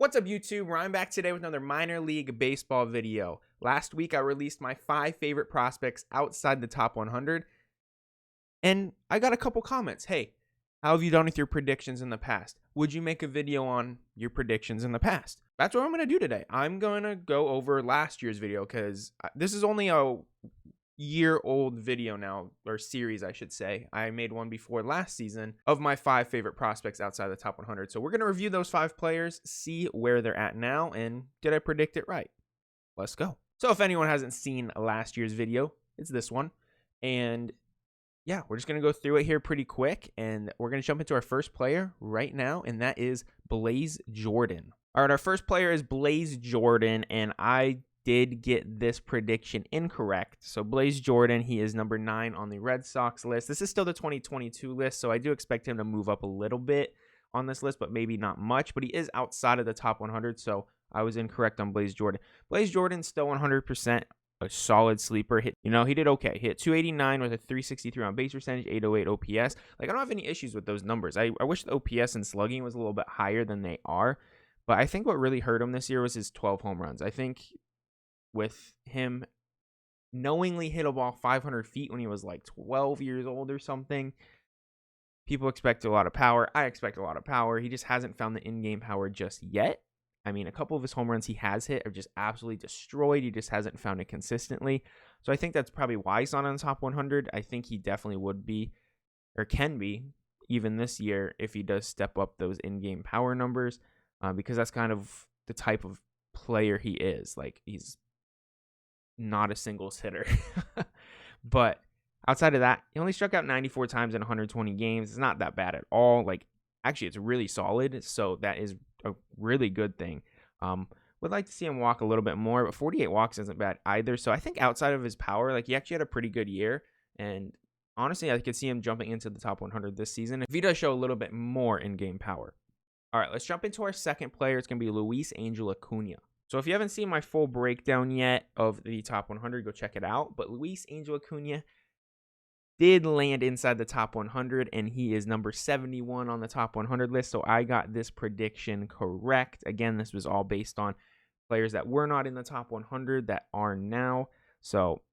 What's up, YouTube? Ryan back today with another minor league baseball video. Last week I released my 5 favorite prospects outside the top 100, and I got a couple comments. Hey, how have you done with your predictions in the past? Would you make a video on your predictions in the past? That's what I'm going to do today. I'm going to go over last year's video because this is only a year-old video now, or series I should say. I made one before last season of my 5 favorite prospects outside the top 100. So we're going to review those 5 players, see where they're at now, and did I predict it right? Let's go. So if anyone hasn't seen last year's video, it's this one. And yeah, we're just going to go through it here pretty quick, and we're going to jump into our first player right now, and that is Blaze Jordan. All right, our first player is Blaze Jordan, and I did get this prediction incorrect. So Blaze Jordan, he is number 9 on the Red Sox list. This is still the 2022 list, so I do expect him to move up a little bit on this list, but maybe not much. But he is outside of the top 100, so I was incorrect on Blaze Jordan. Blaze Jordan still 100% a solid sleeper. He did okay. Hit 289 with a 363 on base percentage, 808 OPS. Like, I don't have any issues with those numbers. I wish the OPS and slugging was a little bit higher than they are, but I think what really hurt him this year was his 12 home runs. I think with him knowingly hit a ball 500 feet when he was like 12 years old or something, people expect a lot of power. I expect a lot of power. He just hasn't found the in-game power just yet. I mean, a couple of his home runs he has hit are just absolutely destroyed. He just hasn't found it consistently. So I think that's probably why he's not on the top 100. I think he definitely would be, or can be, even this year if he does step up those in-game power numbers, because that's kind of the type of player he is. Like, he's not a singles hitter. But outside of that, he only struck out 94 times in 120 games. It's not that bad at all. Like, actually, it's really solid. So that is a really good thing. Would like to see him walk a little bit more, but 48 walks isn't bad either. So I think outside of his power, like, he actually had a pretty good year. And honestly, I could see him jumping into the top 100 this season if he does show a little bit more in-game power. All right, let's jump into our second player. It's going to be Luis Angel Acuna. So if you haven't seen my full breakdown yet of the top 100, go check it out. But Luis Angel Acuna did land inside the top 100, and he is number 71 on the top 100 list. So I got this prediction correct. Again, this was all based on players that were not in the top 100 that are now. So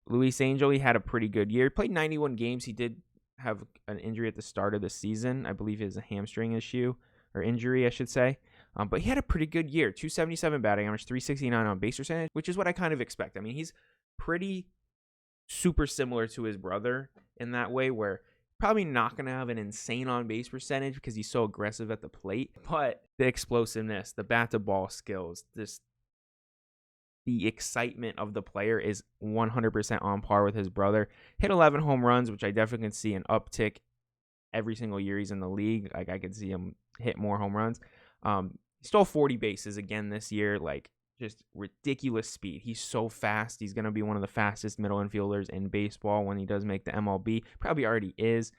Luis Angel, he had a pretty good year. He played 91 games. He did have an injury at the start of the season. I believe it was a hamstring issue, or injury, I should say. But he had a pretty good year. 277 batting average, 369 on base percentage, which is what I kind of expect. I mean, he's pretty super similar to his brother in that way, where probably not going to have an insane on base percentage because he's so aggressive at the plate. But the explosiveness, the bat to ball skills, the excitement of the player is 100% on par with his brother. Hit 11 home runs, which I definitely can see an uptick every single year he's in the league. Like, I could see him hit more home runs. He stole 40 bases again this year, like, just ridiculous speed. He's so fast. He's going to be one of the fastest middle infielders in baseball when he does make the MLB. Probably already is.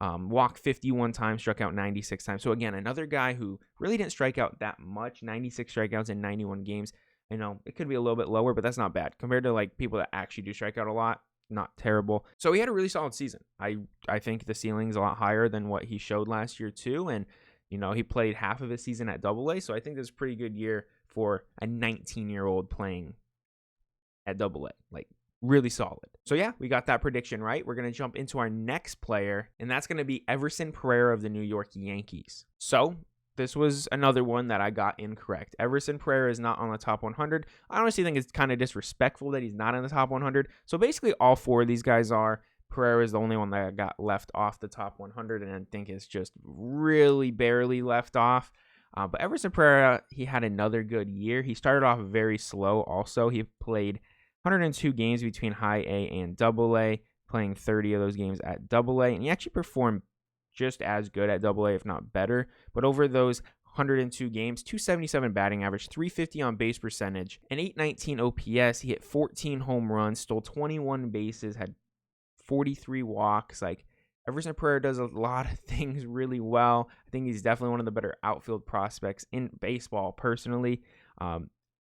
Walked 51 times, struck out 96 times. So again, another guy who really didn't strike out that much, 96 strikeouts in 91 games. I know it could be a little bit lower, but that's not bad compared to like people that actually do strike out a lot. Not terrible. So he had a really solid season. I think the ceiling's a lot higher than what he showed last year too. And he played half of his season at AA, so I think this is a pretty good year for a 19-year-old playing at AA. Like, really solid. So yeah, we got that prediction right. We're going to jump into our next player, and that's going to be Everson Pereira of the New York Yankees. So this was another one that I got incorrect. Everson Pereira is not on the top 100. I honestly think it's kind of disrespectful that he's not in the top 100. So basically all 4 of these guys are. Pereira is the only one that got left off the top 100, and I think it's just really barely left off. But Everson Pereira, he had another good year. He started off very slow also. He played 102 games between high A and AA, playing 30 of those games at AA, and he actually performed just as good at AA, if not better. But over those 102 games, 277 batting average, 350 on base percentage, and 819 OPS. He hit 14 home runs, stole 21 bases, had 43 walks. Like, Everson Pereira does a lot of things really well. I think he's definitely one of the better outfield prospects in baseball personally.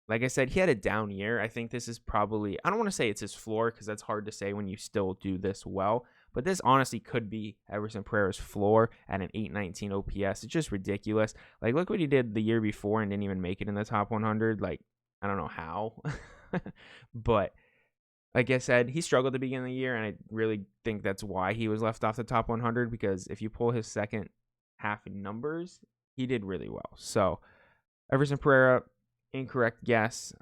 Like I said, he had a down year. I think this is probably, I don't want to say it's his floor because that's hard to say when you still do this well, but this honestly could be Everson Pereira's floor at an 819 OPS. It's just ridiculous. Like, look what he did the year before and didn't even make it in the top 100. Like, I don't know how, but like I said, he struggled at the beginning of the year, and I really think that's why he was left off the top 100, because if you pull his second half numbers, he did really well. So Everson Pereira, incorrect guess,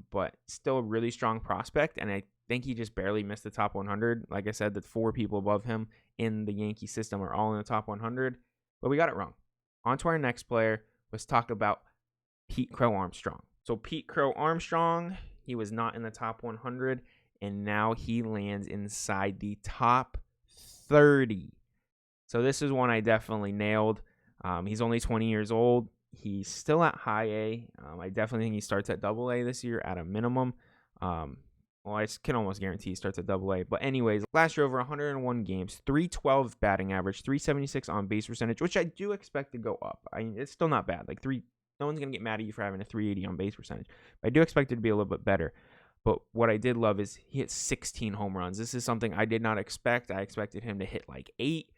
but still a really strong prospect, and I think he just barely missed the top 100. Like I said, the 4 people above him in the Yankee system are all in the top 100, but we got it wrong. On to our next player. Let's talk about Pete Crow-Armstrong. So Pete Crow-Armstrong, he was not in the top 100, and now he lands inside the top 30. So this is one I definitely nailed. He's only 20 years old. He's still at high A. I definitely think he starts at double A this year at a minimum. Well, I can almost guarantee he starts at double A. But anyways, last year over 101 games, 312 batting average, 376 on base percentage, which I do expect to go up. It's still not bad. Like no one's going to get mad at you for having a 380 on base percentage. But I do expect it to be a little bit better. But what I did love is he hit 16 home runs. This is something I did not expect. I expected him to hit like 8.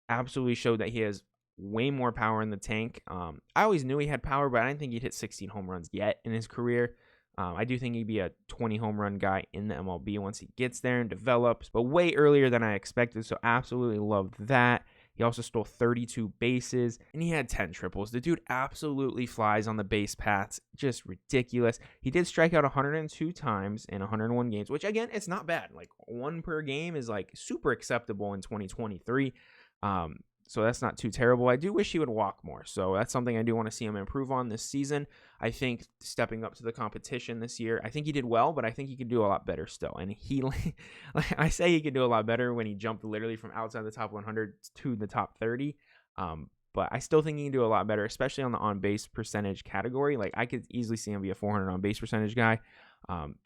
Absolutely showed that he has way more power in the tank. I always knew he had power, but I didn't think he'd hit 16 home runs yet in his career. I do think he'd be a 20 home run guy in the MLB once he gets there and develops, but way earlier than I expected, so absolutely loved that. He also stole 32 bases, and he had 10 triples. The dude absolutely flies on the base paths. Just ridiculous. He did strike out 102 times in 101 games, which, again, it's not bad. Like, 1 per game is, like, super acceptable in 2023. So that's not too terrible. I do wish he would walk more. So that's something I do want to see him improve on this season. I think stepping up to the competition this year, I think he did well, but I think he could do a lot better still. And he, like I say, he could do a lot better when he jumped literally from outside the top 100 to the top 30. But I still think he can do a lot better, especially on the on-base percentage category. Like, I could easily see him be a 400 on-base percentage guy,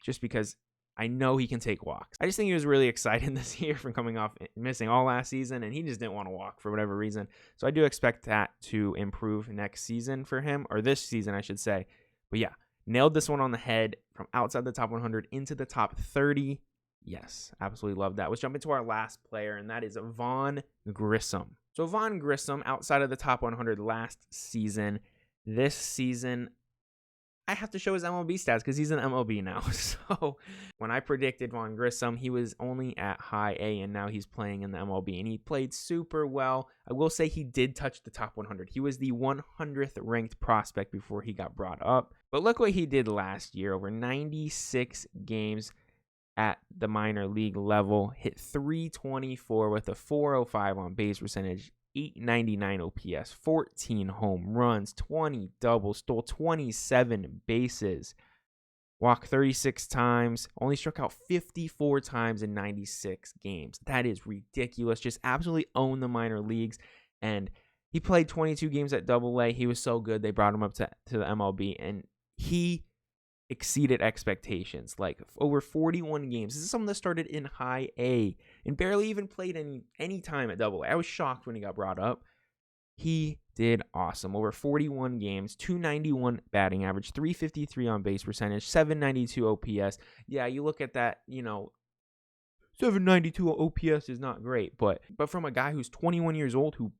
just because I know he can take walks. I just think he was really excited this year from coming off missing all last season, and he just didn't want to walk for whatever reason. So I do expect that to improve next season for him, or this season, I should say. But yeah, nailed this one on the head from outside the top 100 into the top 30. Yes, absolutely love that. Let's jump into our last player, and that is Vaughn Grissom. So Vaughn Grissom, outside of the top 100 last season, this season, I have to show his MLB stats because he's in MLB now. So when I predicted Vaughn Grissom, he was only at high A, and now he's playing in the MLB, and he played super well. I will say he did touch the top 100. He was the 100th ranked prospect before he got brought up. But look what he did last year. Over 96 games at the minor league level, hit 324 with a 405 on base percentage, 899 OPS, 14 home runs, 20 doubles, stole 27 bases, walked 36 times, only struck out 54 times in 96 games. That is ridiculous. Just absolutely owned the minor leagues. And he played 22 games at Double-A. He was so good, they brought him up to the MLB, and he exceeded expectations. Like, over 41 games. This is someone that started in high A and barely even played any time at Double-A. I was shocked when he got brought up. He did awesome. Over 41 games, 291 batting average, 353 on base percentage, 792 OPS. Yeah, you look at that, 792 OPS is not great, but from a guy who's 21 years old who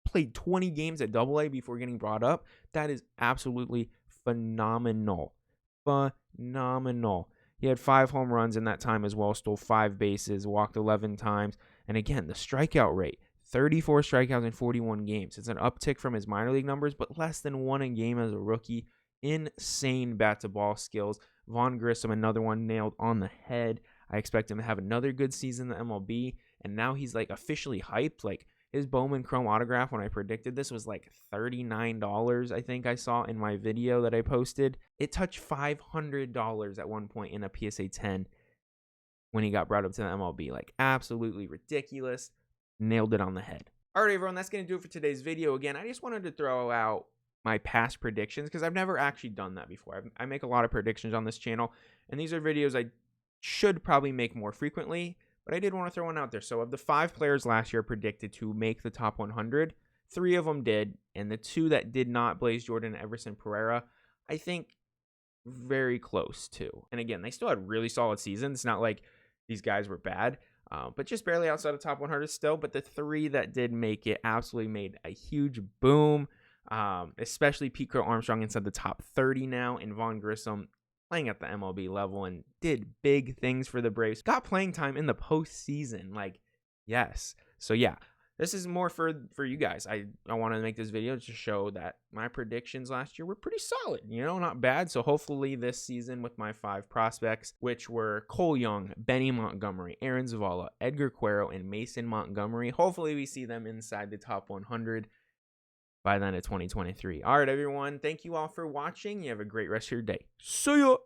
played 20 games at Double-A before getting brought up, that is absolutely phenomenal. Phenomenal. He had 5 home runs in that time as well, stole 5 bases, walked 11 times. And again, the strikeout rate, 34 strikeouts in 41 games. It's an uptick from his minor league numbers, but less than 1 a game as a rookie. Insane bat-to-ball skills. Vaughn Grissom, another one nailed on the head. I expect him to have another good season in the MLB. And now he's like officially hyped. Like, his Bowman Chrome autograph, when I predicted this, was like $39, I think I saw in my video that I posted. It touched $500 at one point in a PSA 10 when he got brought up to the MLB. Like, absolutely ridiculous. Nailed it on the head. All right, everyone, that's going to do it for today's video. Again, I just wanted to throw out my past predictions because I've never actually done that before. I make a lot of predictions on this channel, and these are videos I should probably make more frequently. But I did want to throw one out there. So of the 5 players last year predicted to make the top 100, 3 of them did. And the 2 that did not, Blaze Jordan and Everson Pereira, I think very close to. And again, they still had really solid seasons. It's not like these guys were bad. but just barely outside of top 100 still. But the 3 that did make it absolutely made a huge boom, especially Pete Crow-Armstrong inside the top 30 now, and Vaughn Grissom playing at the MLB level and did big things for the Braves. Got playing time in the postseason. Like, yes. So, yeah. This is more for you guys. I want to make this video to show that my predictions last year were pretty solid, not bad. So hopefully this season with my 5 prospects, which were Cole Young, Benny Montgomery, Aaron Zavala, Edgar Cuero, and Mason Montgomery, hopefully we see them inside the top 100 by the end of 2023. All right, everyone. Thank you all for watching. You have a great rest of your day. See ya.